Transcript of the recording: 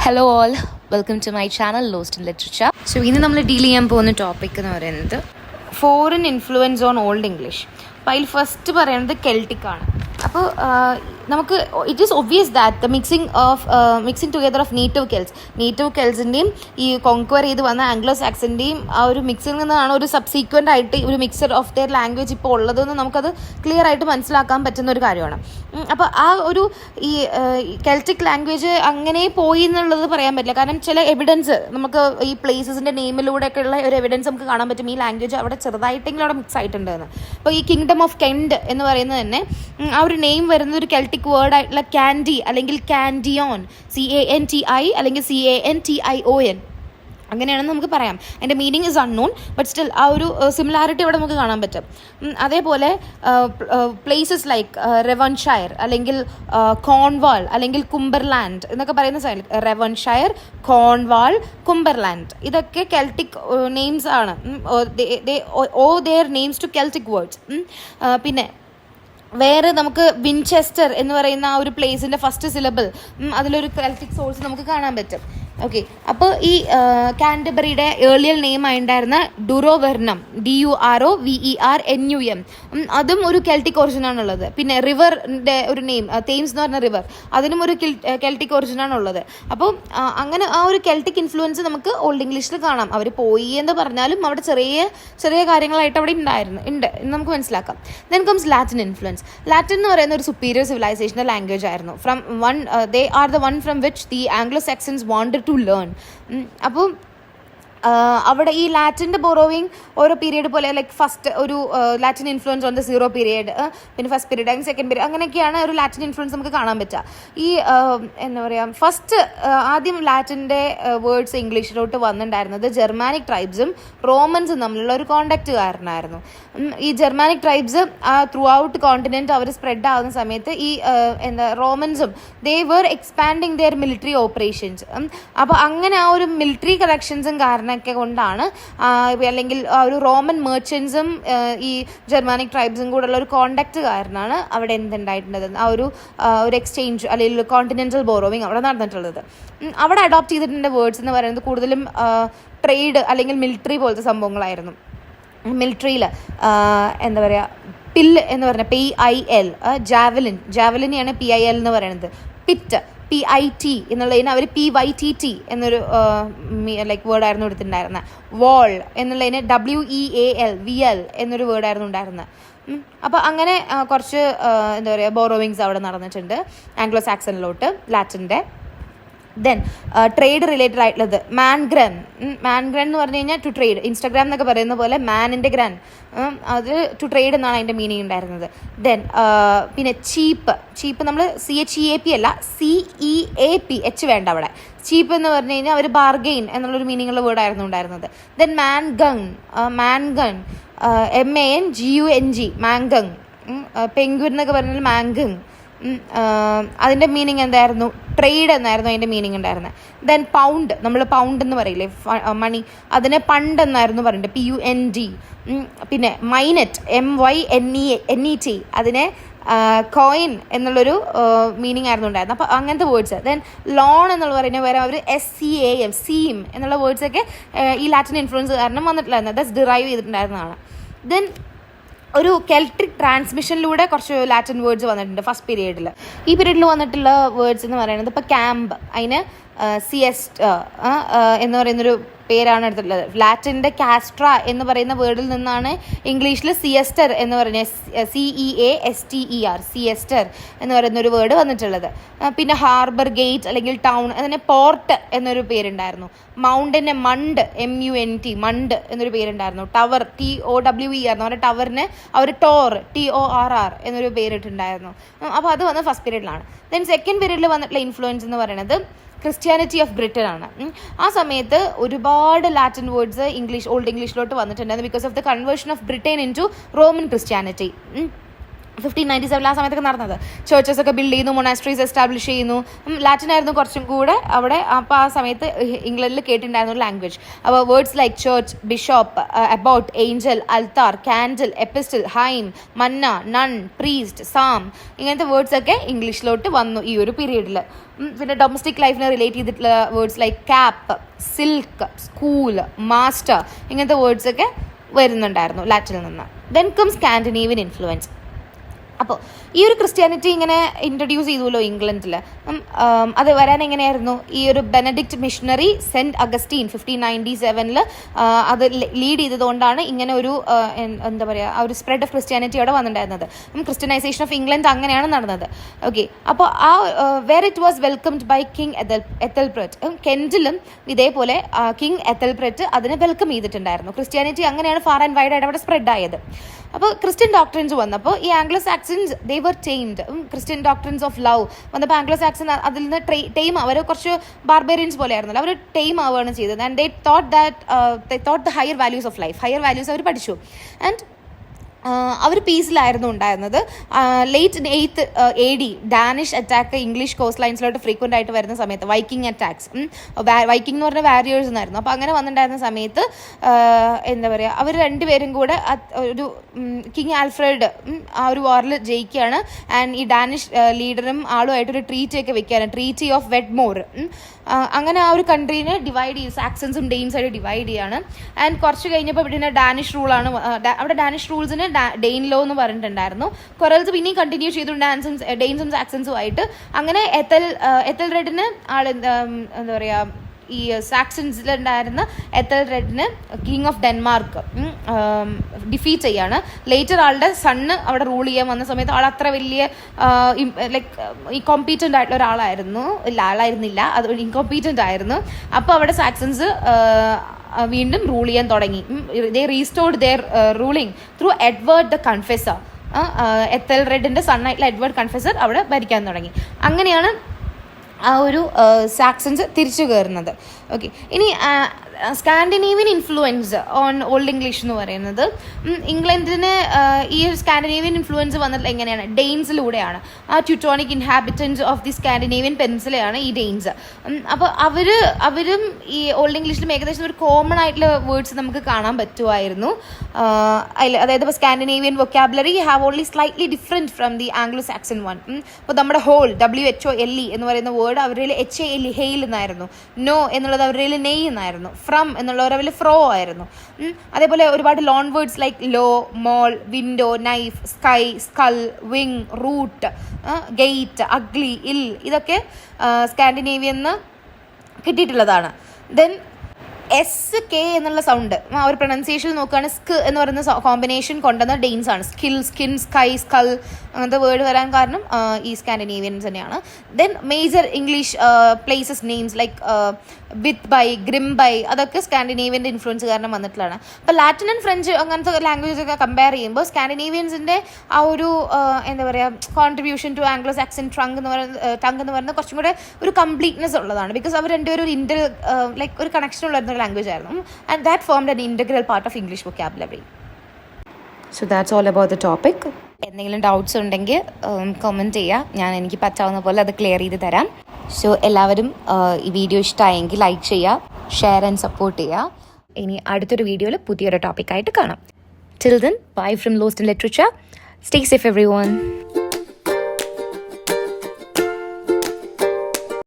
Hello all, welcome to my channel lost in literature. So ഇന്ന് നമ്മൾ deal ചെയ്യാൻ പോകുന്ന ടോപ്പിക് എന്ന് പറയുന്നത് foreign influence on old English. അപ്പോൾ അതിൽ ഫസ്റ്റ് പറയുന്നത് കെൽറ്റിക് ആണ്. അപ്പോൾ നമുക്ക് it is obvious that the mixing together of native കെൽസിൻ്റെയും ഈ കോൺക്വയർ ചെയ്ത് വന്ന ആംഗ്ലോ സാക്സൻ്റെയും ആ ഒരു മിക്സിൽ നിന്നാണ് ഒരു സബ്സീക്വൻ്റ് ആയിട്ട് ഒരു മിക്സർ ഓഫ് ദെയർ ലാംഗ്വേജ് ഇപ്പോൾ ഉള്ളതെന്ന് നമുക്കത് ക്ലിയർ ആയിട്ട് മനസ്സിലാക്കാൻ പറ്റുന്ന ഒരു കാര്യമാണ്. അപ്പോൾ ആ ഒരു ഈ കെൽറ്റിക് ലാംഗ്വേജ് അങ്ങനെ പോയി എന്നുള്ളത് പറയാൻ പറ്റില്ല. കാരണം ചില എവിഡൻസ് നമുക്ക് ഈ പ്ലേസസിൻ്റെ നെയിമിലൂടെയൊക്കെ ഉള്ള ഒരു എവിഡൻസ് നമുക്ക് കാണാൻ പറ്റും ഈ ലാംഗ്വേജ് അവിടെ ചെറുതായിട്ടെങ്കിലും അവിടെ മിക്സ് ആയിട്ടുണ്ടെന്ന്. അപ്പോൾ ഈ കിങ്ഡം ഓഫ് കെൻഡ് എന്ന് പറയുന്നത് തന്നെ ആ ഒരു നെയിം വരുന്ന ഒരു കെൽറ്റിക് വേർഡ് ആയിട്ടുള്ള കാൻഡി അല്ലെങ്കിൽ കാൻഡിയോൺ, CANTI അല്ലെങ്കിൽ CANTION അങ്ങനെയാണെന്ന് നമുക്ക് പറയാം. അതിൻ്റെ meaning is unknown, but still ആ ഒരു സിമിലാരിറ്റി അവിടെ നമുക്ക് കാണാൻ പറ്റും. അതേപോലെ പ്ലേസസ് ലൈക്ക് റെവൺഷയർ അല്ലെങ്കിൽ കോൺവാൾ അല്ലെങ്കിൽ കുംബർലാൻഡ് എന്നൊക്കെ പറയുന്ന സ്ഥലം, റെവൺഷയർ, കോൺവാൾ, കുംബർലാൻഡ് ഇതൊക്കെ കെൽറ്റിക് നെയിംസ് ആണ്. Their names to Celtic words. പിന്നെ വേറെ നമുക്ക് വിൻചെസ്റ്റർ എന്ന് പറയുന്ന ആ ഒരു പ്ലേസിൻ്റെ ഫസ്റ്റ് സിലബിൾ അതിലൊരു കെൽറ്റിക് സോഴ്സ് നമുക്ക് കാണാൻ പറ്റും. ഓക്കെ, അപ്പോൾ ഈ കാൻറ്റർബറിയുടെ ഏർലിയർ നെയിം ആയിട്ടുണ്ടായിരുന്ന ഡുറോവെർണം, DUROVERNUM അതും ഒരു കെൽറ്റിക് ഒറിജിനാണുള്ളത്. പിന്നെ റിവറിൻ്റെ ഒരു നെയിം തേംസ് എന്ന് പറഞ്ഞ റിവർ, അതിനും ഒരു കെൽറ്റിക് ഒറിജിനാണുള്ളത്. അപ്പോൾ അങ്ങനെ ആ ഒരു കെൽറ്റിക് ഇൻഫ്ലുവൻസ് നമുക്ക് ഓൾഡ് ഇംഗ്ലീഷിൽ കാണാം. അവർ പോയി എന്ന് പറഞ്ഞാലും അവിടെ ചെറിയ ചെറിയ കാര്യങ്ങളായിട്ട് അവിടെ ഉണ്ട് എന്ന് നമുക്ക് മനസ്സിലാക്കാം. Then comes Latin influence. Latin എന്ന് പറയുന്ന ഒരു സുപ്പീരിയർ സിവിലൈസേഷൻ്റെ ലാംഗ്വേജ് ആയിരുന്നു. They are the one from which the Anglo Saxons wanted to learn. അപ്പോൾ അവിടെ ഈ ലാറ്റിൻ്റെ ബോറോവിങ് ഓരോ പീരീഡ് പോലെ ലൈക്ക് ഫസ്റ്റ് ഒരു Latin influence on the zero period, പിന്നെ first period and second period, അങ്ങനെയൊക്കെയാണ് ഒരു ലാറ്റിൻ ഇൻഫ്ലുവൻസ് നമുക്ക് കാണാൻ പറ്റുക. ഈ എന്താ പറയുക, ഫസ്റ്റ് ആദ്യം ലാറ്റിൻ്റെ വേർഡ്സ് ഇംഗ്ലീഷിലോട്ട് വന്നിട്ടുണ്ടായിരുന്നത് ജർമാനിക് ട്രൈബ്സും റോമൻസും തമ്മിലുള്ള ഒരു കോണ്ടാക്റ്റ് കാരണമായിരുന്നു. ഈ Germanic tribes through out continent അവർ സ്പ്രെഡ് ആവുന്ന സമയത്ത് ഈ റോമൻസും they were expanding their military operations. അപ്പോൾ അങ്ങനെ ആ ഒരു മിലിറ്ററി കണക്ഷൻസും ഒക്കെ കൊണ്ടാണ് അല്ലെങ്കിൽ ആ ഒരു റോമൻ മെർച്ചൻസും ഈ ജർമാനിക് ട്രൈബ്സും കൂടെയുള്ള ഒരു കോണ്ടാക്ട് കാരണമാണ് അവിടെ എന്തുണ്ടായിട്ടുള്ളത്, ആ ഒരു എക്സ്ചേഞ്ച് അല്ലെങ്കിൽ കോണ്ടിനെൻ്റൽ ബോറോവിങ് അവിടെ നടന്നിട്ടുള്ളത്. അവിടെ അഡോപ്റ്റ് ചെയ്തിട്ടുള്ള വേർഡ്സ് എന്ന് പറയുന്നത് കൂടുതലും ട്രേഡ് അല്ലെങ്കിൽ മിലിറ്ററി പോലത്തെ സംഭവങ്ങളായിരുന്നു. മിലിറ്ററിയിൽ എന്താ പറയുക, പില്ല് എന്ന് പറഞ്ഞാൽ PIL, ജാവലിനെയാണ് PIL എന്ന് പറയുന്നത്. പിറ്റ് PIT എന്നുള്ളതിന് അവർ PYTT എന്നൊരു ലൈക്ക് വേർഡായിരുന്നു എടുത്തിട്ടുണ്ടായിരുന്നത്. വാൾ എന്നുള്ളതിന് WEAL എന്നൊരു വേർഡായിരുന്നു ഉണ്ടായിരുന്നത്. അപ്പോൾ അങ്ങനെ കുറച്ച് എന്താ പറയുക ബോറോവിങ്സ് അവിടെ നടന്നിട്ടുണ്ട് ആംഗ്ലോ സാക്സണിലോട്ട് ലാറ്റിൻ്റെ. ദെൻ ട്രേഡ് റിലേറ്റഡ് ആയിട്ടുള്ളത് മാൻഗ്രൻ എന്ന് പറഞ്ഞു കഴിഞ്ഞാൽ ടു ട്രേഡ്. ഇൻസ്റ്റാഗ്രാം എന്നൊക്കെ പറയുന്ന പോലെ മാനിൻ്റെ ഗ്രാൻ, അത് ടു ട്രേഡ് എന്നാണ് അതിൻ്റെ മീനിങ് ഉണ്ടായിരുന്നത്. ദെൻ പിന്നെ ചീപ്പ് നമ്മൾ CHEAP അല്ല CEAP, H വേണ്ട അവിടെ. ചീപ്പ് എന്ന് പറഞ്ഞു കഴിഞ്ഞാൽ അവർ ബാർഗെയിൻ എന്നുള്ളൊരു മീനിങ്ങുള്ള വേർഡായിരുന്നു ഉണ്ടായിരുന്നത്. ദെൻ മാൻഗൺ MANGUNG, മാൻഗങ്. പെൻഗ്വിൻ എന്നൊക്കെ പറഞ്ഞാൽ മാൻഗങ്. അതിൻ്റെ മീനിങ് എന്തായിരുന്നു, ട്രേഡ് എന്നായിരുന്നു അതിൻ്റെ മീനിങ് ഉണ്ടായിരുന്നത്. ദെൻ പൗണ്ട്, നമ്മൾ പൗണ്ട് എന്ന് പറയില്ലേ മണി, അതിനെ പണ്ട് എന്നായിരുന്നു പറയുന്നത്, PUND. പിന്നെ മൈനറ്റ് MYNET, അതിനെ കോയിൻ എന്നുള്ളൊരു മീനിങ് ആയിരുന്നു ഉണ്ടായിരുന്നത്. അപ്പോൾ അങ്ങനത്തെ വേർഡ്സ്. ദെൻ ലോൺ എന്നുള്ള പറയുന്ന വേറെ അവർ SCAM, സീം എന്നുള്ള വേർഡ്സൊക്കെ ഈ ലാറ്റിൻ ഇൻഫ്ലുവൻസ് കാരണം വന്നിട്ടില്ലായിരുന്നു, ദാറ്റ്സ് ഡിറൈവ് ചെയ്തിട്ടുണ്ടായിരുന്നതാണ്. ദെൻ ഒരു കെൽറ്റിക് ട്രാൻസ്മിഷനിലൂടെ കുറച്ച് ലാറ്റിൻ വേർഡ്സ് വന്നിട്ടുണ്ട് ഫസ്റ്റ് പീരീഡിൽ. ഈ പീരീഡിൽ വന്നിട്ടുള്ള വേർഡ്സ് എന്ന് പറയുന്നത് ഇപ്പോൾ ക്യാമ്പ്, അതിന് സിയസ്റ്റ് എന്ന് പറയുന്നൊരു പേരാണ് എടുത്തിട്ടുള്ളത്. ലാറ്റിൻ്റെ കാസ്ട്ര എന്ന് പറയുന്ന വേർഡിൽ നിന്നാണ് ഇംഗ്ലീഷിൽ സിയസ്റ്റർ എന്ന് പറഞ്ഞ CEASTER, സിയസ്റ്റർ എന്ന് പറയുന്ന ഒരു വേർഡ് വന്നിട്ടുള്ളത്. പിന്നെ ഹാർബർ, ഗേറ്റ് അല്ലെങ്കിൽ ടൗൺ, അതിന് പോർട്ട് എന്നൊരു പേരുണ്ടായിരുന്നു. മൗണ്ടിന് മണ്ട്, MUNT, മണ്ട് എന്നൊരു പേരുണ്ടായിരുന്നു. ടവർ TOWER ആയിരുന്നു, അവരുടെ ടവറിന് അവർ TORR എന്നൊരു പേരിട്ടുണ്ടായിരുന്നു. അപ്പോൾ അത് വന്നത് ഫസ്റ്റ് പീരീഡിലാണ്. ദെൻ സെക്കൻഡ് പീരീഡിൽ വന്നിട്ടുള്ള ഇൻഫ്ലുവൻസ് എന്ന് പറയുന്നത് ക്രിസ്ത്യാനിറ്റി ഓഫ് ബ്രിട്ടൻ ആണ്. ആ സമയത്ത് ഒരുപാട് ലാറ്റിൻ വേർഡ്സ് ഓൾഡ് ഇംഗ്ലീഷിലോട്ട് വന്നിട്ടുണ്ടായിരുന്നു because of the conversion of Britain into Roman Christianity. 1597 ആ സമയത്തൊക്കെ നടന്നത്. ചേർച്ചസ് ഒക്കെ ബിൽഡ് ചെയ്യുന്നു, മൊണാസ്ട്രീസ് എസ്റ്റാബ്ലിഷ് ചെയ്യുന്നു. ലാറ്റിൻ ആയിരുന്നു കുറച്ചും കൂടെ അവിടെ. അപ്പോൾ ആ സമയത്ത് ഇംഗ്ലണ്ടിൽ കേട്ടിട്ടുണ്ടായിരുന്ന ഒരു ലാംഗ്വേജ്. അപ്പോൾ words like church, bishop, abbot, angel, altar, candle, epistle, hymn, manna, nun, priest, psalm, ഇങ്ങനത്തെ വേർഡ്സ് ഒക്കെ ഇംഗ്ലീഷിലോട്ട് വന്നു ഈ ഒരു പീരീഡിൽ. പിന്നെ ഡൊമസ്റ്റിക് ലൈഫിനെ റിലേറ്റ് ചെയ്തിട്ടുള്ള words like cap, silk, school, master, ഇങ്ങനത്തെ വേർഡ്സ് ഒക്കെ വരുന്നുണ്ടായിരുന്നു ലാറ്റിനിൽ നിന്ന്. Then come Scandinavian influence. അപ്പോൾ ഈ ഒരു ക്രിസ്ത്യാനിറ്റി ഇങ്ങനെ ഇൻട്രൊഡ്യൂസ് ചെയ്തുല്ലോ ഇംഗ്ലണ്ടിൽ. അത് വരാൻ എങ്ങനെയായിരുന്നു? ഈ ഒരു ബെനഡിക്റ്റ് മിഷണറി സെൻറ്റ് അഗസ്റ്റീൻ 1597 അത് ലീഡ് ചെയ്തതുകൊണ്ടാണ് ഇങ്ങനെ ഒരു എന്താ പറയുക, ആ ഒരു സ്പ്രെഡ് ഓഫ് ക്രിസ്ത്യാനിറ്റി അവിടെ വന്നിട്ടുണ്ടായിരുന്നത്. ക്രിസ്ത്യനൈസേഷൻ ഓഫ് ഇംഗ്ലണ്ട് അങ്ങനെയാണ് നടന്നത്. ഓക്കെ, അപ്പോൾ ആ where it was welcomed by king Ethelbert. കെൻറ്റിലും ഇതേപോലെ കിങ് എത്തൽബ്രറ്റ് അതിനെ വെൽക്കം ചെയ്തിട്ടുണ്ടായിരുന്നു. ക്രിസ്ത്യാനിറ്റി അങ്ങനെയാണ് ഫാർ ആൻഡ് വൈഡ് ആയിട്ട് അവിടെ സ്പ്രെഡ് ആയത്. അപ്പോൾ ക്രിസ്ത്യൻ ഡോക്ട്രിൻസ് വന്നപ്പോൾ ഈ Anglo Saxons they were tamed. Christian doctrines of love വന്നപ്പോൾ ആംഗ്ലോ സാക്സൺ അതിൽ നിന്ന് ടൈം, അവർ കുറച്ച് ബാർബേറിയൻസ് പോലെ ആയിരുന്നല്ലോ, അവർ ടൈം ആവുകയാണ് ചെയ്തത്. And they thought the higher values of life, higher values അവർ പഠിച്ചു. ആൻഡ് അവർ പീസിലായിരുന്നു ഉണ്ടായിരുന്നത്. Late 8th AD Danish attack English coast ലൈൻസിലോട്ട് ഫ്രീക്വൻ്റ് ആയിട്ട് വരുന്ന സമയത്ത്, വൈക്കിംഗ് അറ്റാക്സ്, വൈക്കിംഗ് എന്ന് പറഞ്ഞ വാരിയേഴ്സ് എന്നായിരുന്നു. അപ്പോൾ അങ്ങനെ വന്നിട്ടുണ്ടായിരുന്ന സമയത്ത് എന്താ പറയുക, അവർ രണ്ടുപേരും കൂടെ ഒരു കിങ് ആൽഫ്രഡ് ആ ഒരു വാറിൽ ജയിക്കുകയാണ്. ആൻഡ് ഈ ഡാനിഷ് ലീഡറും ആളുമായിട്ടൊരു ട്രീറ്റി ഒക്കെ വെക്കുകയാണ്, ട്രീറ്റി ഓഫ് വെഡ്മോർ. അങ്ങനെ ആ ഒരു കൺട്രീനെ ഡിവൈഡ് ചെയ്യും, സാക്സൻസും ഡെയിൻസായിട്ട് ഡിവൈഡ് ചെയ്യാണ്. ആൻഡ് കുറച്ച് കഴിഞ്ഞപ്പോൾ പിന്നെ ഡാനിഷ് റൂളാണ് അവിടെ. ഡാനിഷ് റൂൾസിന് ഡെയിൻ ലോ എന്ന് പറഞ്ഞിട്ടുണ്ടായിരുന്നു. കുറേൽസ് പിന്നെയും കണ്ടിന്യൂ ചെയ്തു ഡെയിൻസും സാക്സൻസും ആയിട്ട്. അങ്ങനെ എത്തൽറെഡിന് എന്താ പറയുക, ഈ സാക്സൻസിലുണ്ടായിരുന്ന എത്തൽറെഡിന് കിങ് ഓഫ് ഡെൻമാർക്ക് ഡിഫീറ്റ് ചെയ്യാണ്. ലേറ്റർ ആളുടെ സണ്ണ് അവിടെ റൂൾ ചെയ്യാൻ വന്ന സമയത്ത് ആൾ അത്ര വലിയ ഈ കോമ്പീറ്റൻ്റ് ആയിട്ടുള്ള ഒരാളായിരുന്നില്ല, അത് ഇൻകോമ്പീറ്റൻ്റ് ആയിരുന്നു. അപ്പോൾ അവിടെ സാക്സൻസ് വീണ്ടും റൂൾ ചെയ്യാൻ തുടങ്ങി. They restored their ruling through Edward the Confessor. എത്തൽറെഡിൻ്റെ സണ്ണായിട്ടുള്ള എഡ്വേർഡ് കൺഫെസർ അവിടെ ഭരിക്കാൻ തുടങ്ങി. അങ്ങനെയാണ് ആ ഒരു സാക്സൻസ് തിരിച്ചു കയറുന്നത്. ഓക്കെ, ഇനി Scandinavian influence on old English എന്ന് പറയുന്നത്, ഇംഗ്ലണ്ടിന് ഈ ഒരു സ്കാൻഡിനേവിയൻ ഇൻഫ്ലുവൻസ് വന്നിട്ട് എങ്ങനെയാണ്? ഡെയിൻസിലൂടെയാണ്. ആ Teutonic inhabitants of the Scandinavian പെൻസിലാണ് ഈ ഡെയിൻസ്. അപ്പോൾ അവരും ഈ ഓൾഡ് ഇംഗ്ലീഷിലും ഏകദേശം ഒരു കോമൺ ആയിട്ടുള്ള വേർഡ്സ് നമുക്ക് കാണാൻ പറ്റുമായിരുന്നു അതിൽ. അതായത് ഇപ്പോൾ Scandinavian vocabulary have only slightly different from the Anglo Saxon one. ഇപ്പോൾ നമ്മുടെ ഹോൾ, WHOLE എന്ന് പറയുന്ന വേർഡ് അവരിൽ HALE, ഹെയിൽ എന്നായിരുന്നു. നോ എന്നുള്ളത് അവരിൽ നെയ് എന്നായിരുന്നു. ഫ്രം എന്നുള്ളവരവരിൽ ഫ്രോ ആയിരുന്നു. അതേപോലെ ഒരുപാട് loan words like law, mole, window, knife, sky, skull, wing, root, gate, ugly, ill, ഇതൊക്കെ സ്കാൻഡിനേവിയന്ന് കിട്ടിയിട്ടുള്ളതാണ്. ദെൻ SK എന്നുള്ള സൗണ്ട് ആ ഒരു പ്രൊനൗൺസിയേഷൻ നോക്കുകയാണെങ്കിൽ സ്ക് എന്ന് പറയുന്ന കോമ്പിനേഷൻ കൊണ്ടുവന്ന ഡെയിൻസ് ആണ്. സ്കിൽ, സ്കിൻ, സ്കൈ, സ്കൾ അങ്ങനത്തെ വേർഡ് വരാൻ കാരണം ഈ സ്കാൻഡിനേവിയൻസ് തന്നെയാണ്. Then major English places names like Whitby, Grimsby, അതൊക്കെ സ്കാൻഡിനേവിയൻ്റെ ഇൻഫ്ലുവൻസ് കാരണം വന്നിട്ടുള്ളതാണ്. അപ്പോൾ ലാറ്റിൻ ആൻഡ് ഫ്രഞ്ച് അങ്ങനത്തെ ലാംഗ്വേജ് ഒക്കെ കമ്പയർ ചെയ്യുമ്പോൾ സ്കാൻഡിനേവിയൻസിൻ്റെ ആ ഒരു എന്താ പറയുക contribution to Anglo Saxon tongue എന്ന് പറയുന്നത് കുറച്ചും കൂടെ ഒരു കംപ്ലീറ്റ്നെസ് ഉള്ളതാണ്. ബിക്കോസ് അവർ രണ്ടുപേരും ഒരു ഒരു കണക്ഷൻ ഉള്ള ലാംഗ്വേജ് ആയിരുന്നു. And that formed an integral part of English vocabulary. So that's all about the topic. എന്തെങ്കിലും ഡൗട്ട്സ് ഉണ്ടെങ്കിൽ കമൻറ്റ് ചെയ്യുക, എനിക്ക് പറ്റാവുന്ന പോലെ അത് ക്ലിയർ ചെയ്ത് തരാം. സോ എല്ലാവരും ഈ വീഡിയോ ഇഷ്ടമായെങ്കിൽ ലൈക്ക് ചെയ്യുക, ഷെയർ ആൻഡ് സപ്പോർട്ട് ചെയ്യുക. ഇനി അടുത്തൊരു വീഡിയോയിൽ പുതിയൊരു ടോപ്പിക്കായിട്ട് കാണാം. Till then, bye from lost in literature. Stay safe everyone.